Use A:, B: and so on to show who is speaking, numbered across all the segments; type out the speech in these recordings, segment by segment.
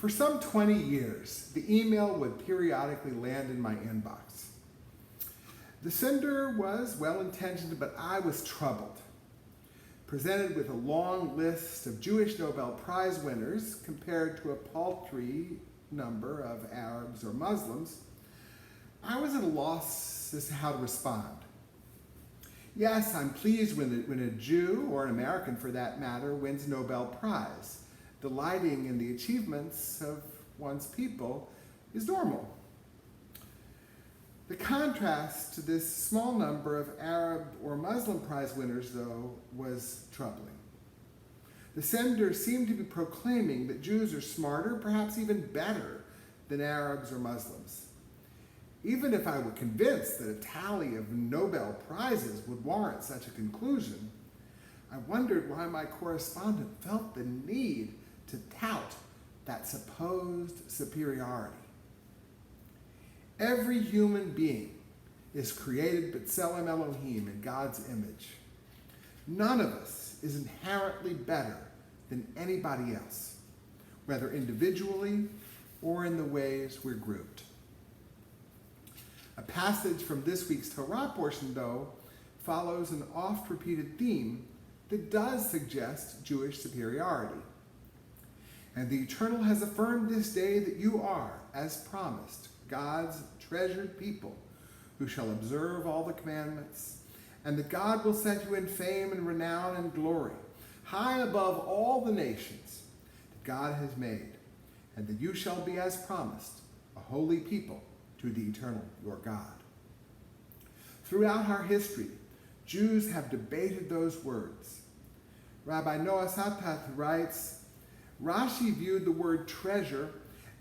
A: For some 20 years, the email would periodically land in my inbox. The sender was well-intentioned, but I was troubled. Presented with a long list of Jewish Nobel Prize winners compared to a paltry number of Arabs or Muslims, I was at a loss as to how to respond. Yes, I'm pleased when a Jew, or an American for that matter, wins a Nobel Prize. Delighting in the achievements of one's people is normal. The contrast to this small number of Arab or Muslim prize winners, though, was troubling. The sender seemed to be proclaiming that Jews are smarter, perhaps even better, than Arabs or Muslims. Even if I were convinced that a tally of Nobel Prizes would warrant such a conclusion, I wondered why my correspondent felt the need to tout that supposed superiority. Every human being is created b'tselem Elohim, in God's image. None of us is inherently better than anybody else, whether individually or in the ways we're grouped. A passage from this week's Torah portion, though, follows an oft-repeated theme that does suggest Jewish superiority. And the Eternal has affirmed this day that you are, as promised, God's treasured people, who shall observe all the commandments, and that God will set you in fame and renown and glory, high above all the nations that God has made, and that you shall be, as promised, a holy people to the Eternal your God. Throughout our history, Jews have debated those words. Rabbi Noah Satat writes, Rashi viewed the word treasure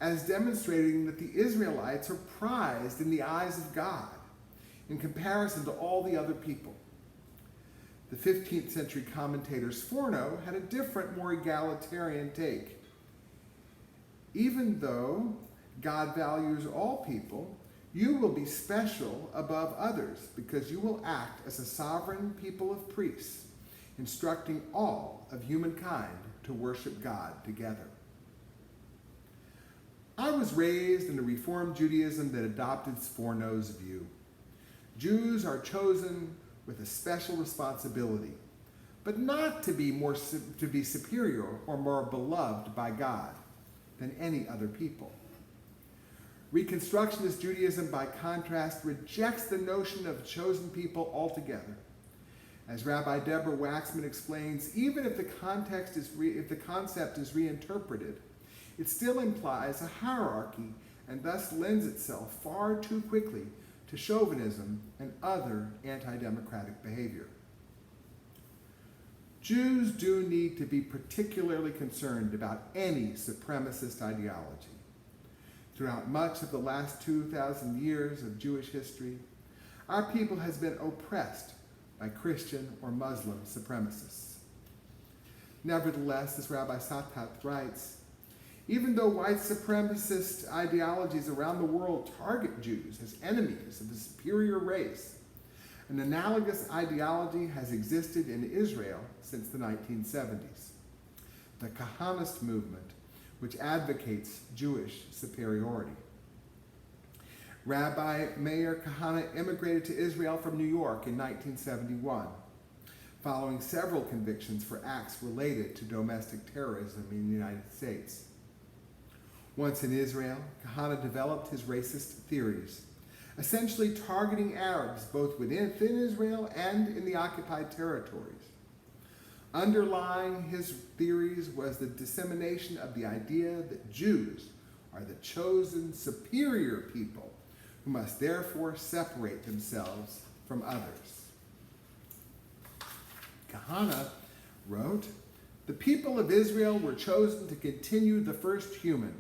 A: as demonstrating that the Israelites are prized in the eyes of God in comparison to all the other people. The 15th century commentator Sforno had a different, more egalitarian take. Even though God values all people, you will be special above others because you will act as a sovereign people of priests, instructing all of humankind to worship God together. I was raised in a Reformed Judaism that adopted Sforno's view. Jews are chosen with a special responsibility, but not to be superior or more beloved by God than any other people. Reconstructionist Judaism, by contrast, rejects the notion of chosen people altogether. As Rabbi Deborah Waxman explains, even if the concept is reinterpreted, it still implies a hierarchy and thus lends itself far too quickly to chauvinism and other anti-democratic behavior. Jews do need to be particularly concerned about any supremacist ideology. Throughout much of the last 2,000 years of Jewish history, our people has been oppressed by Christian or Muslim supremacists. Nevertheless, as Rabbi Satat writes, even though white supremacist ideologies around the world target Jews as enemies of a superior race, an analogous ideology has existed in Israel since the 1970s, the Kahanist movement, which advocates Jewish superiority. Rabbi Meir Kahana immigrated to Israel from New York in 1971, following several convictions for acts related to domestic terrorism in the United States. Once in Israel, Kahana developed his racist theories, essentially targeting Arabs both within Israel and in the occupied territories. Underlying his theories was the dissemination of the idea that Jews are the chosen superior people who must therefore separate themselves from others. Kahana wrote, "The people of Israel were chosen to continue the first human,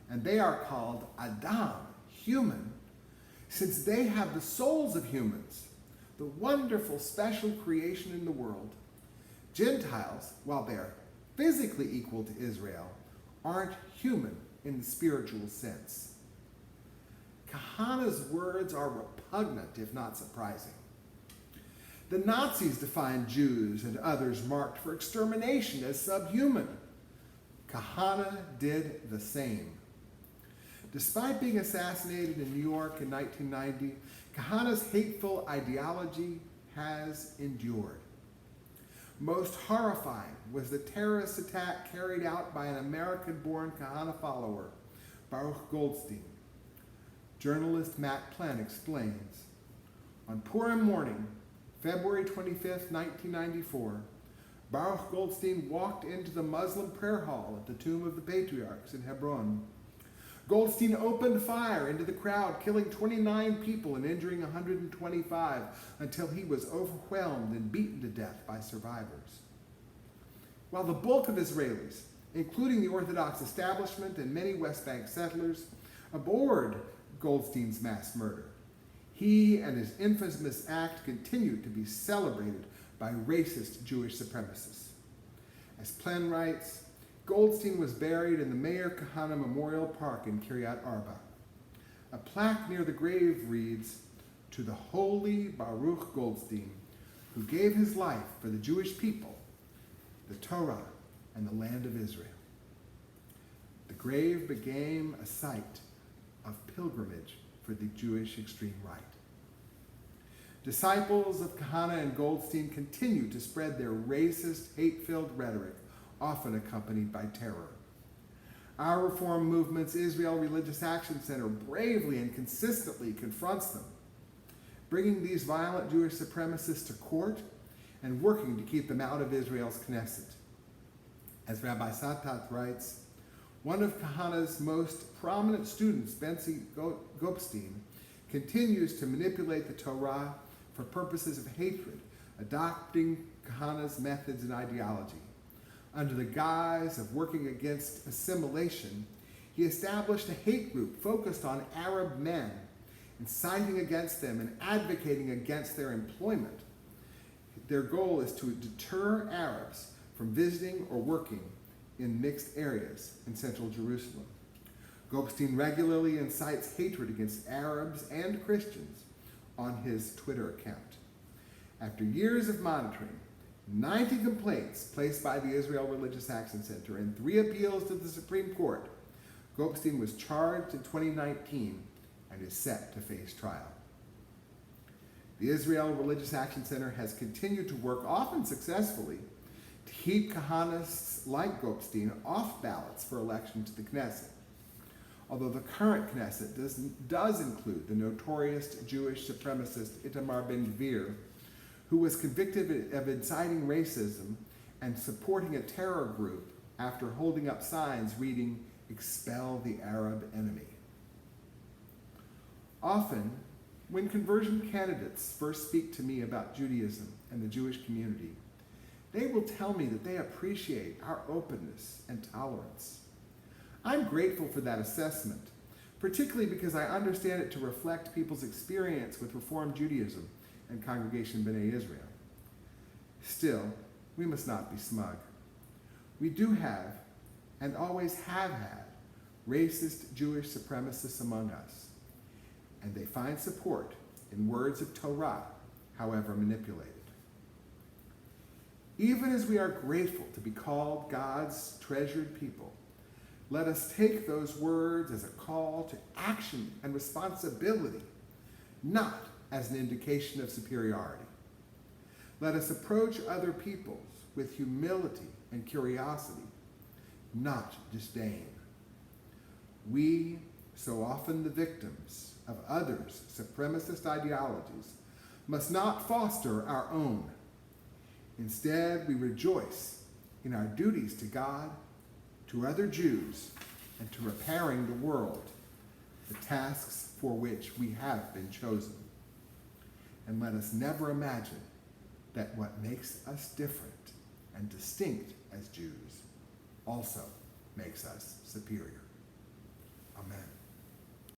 A: and they are called Adam, human, since they have the souls of humans, the wonderful special creation in the world. Gentiles, while they are physically equal to Israel, aren't human in the spiritual sense." Kahana's words are repugnant, if not surprising. The Nazis defined Jews and others marked for extermination as subhuman. Kahana did the same. Despite being assassinated in New York in 1990, Kahana's hateful ideology has endured. Most horrifying was the terrorist attack carried out by an American-born Kahana follower, Baruch Goldstein. Journalist Matt Plen explains, on Purim morning, February 25, 1994, Baruch Goldstein walked into the Muslim prayer hall at the Tomb of the Patriarchs in Hebron. Goldstein opened fire into the crowd, killing 29 people and injuring 125 until he was overwhelmed and beaten to death by survivors. While the bulk of Israelis, including the Orthodox establishment and many West Bank settlers, abhorred Goldstein's mass murder, he and his infamous act continued to be celebrated by racist Jewish supremacists. As Plen writes, Goldstein was buried in the Meir Kahana Memorial Park in Kiryat Arba. A plaque near the grave reads, "To the holy Baruch Goldstein, who gave his life for the Jewish people, the Torah, and the land of Israel." The grave became a site of pilgrimage for the Jewish extreme right. Disciples of Kahana and Goldstein continue to spread their racist, hate-filled rhetoric, often accompanied by terror. Our Reform Movement's Israel Religious Action Center bravely and consistently confronts them, bringing these violent Jewish supremacists to court and working to keep them out of Israel's Knesset. As Rabbi Satat writes, one of Kahana's most prominent students, Bentzi Goldstein, continues to manipulate the Torah for purposes of hatred, adopting Kahana's methods and ideology. Under the guise of working against assimilation, he established a hate group focused on Arab men, inciting against them and advocating against their employment. Their goal is to deter Arabs from visiting or working in mixed areas in central Jerusalem. Goldstein regularly incites hatred against Arabs and Christians on his Twitter account. After years of monitoring, 90 complaints placed by the Israel Religious Action Center and 3 appeals to the Supreme Court, Goldstein was charged in 2019 and is set to face trial. The Israel Religious Action Center has continued to work, often successfully, to keep Kahanists like Goldstein off ballots for election to the Knesset. Although the current Knesset does include the notorious Jewish supremacist Itamar Ben-Gvir, who was convicted of inciting racism and supporting a terror group after holding up signs reading, "Expel the Arab enemy." Often, when conversion candidates first speak to me about Judaism and the Jewish community, they will tell me that they appreciate our openness and tolerance. I'm grateful for that assessment, particularly because I understand it to reflect people's experience with Reform Judaism and Congregation B'nai Israel. Still, we must not be smug. We do have, and always have had, racist Jewish supremacists among us, and they find support in words of Torah, however manipulated. Even as we are grateful to be called God's treasured people, let us take those words as a call to action and responsibility, not as an indication of superiority. Let us approach other peoples with humility and curiosity, not disdain. We, so often the victims of others' supremacist ideologies, must not foster our own. Instead, we rejoice in our duties to God, to other Jews, and to repairing the world, the tasks for which we have been chosen. And let us never imagine that what makes us different and distinct as Jews also makes us superior. Amen.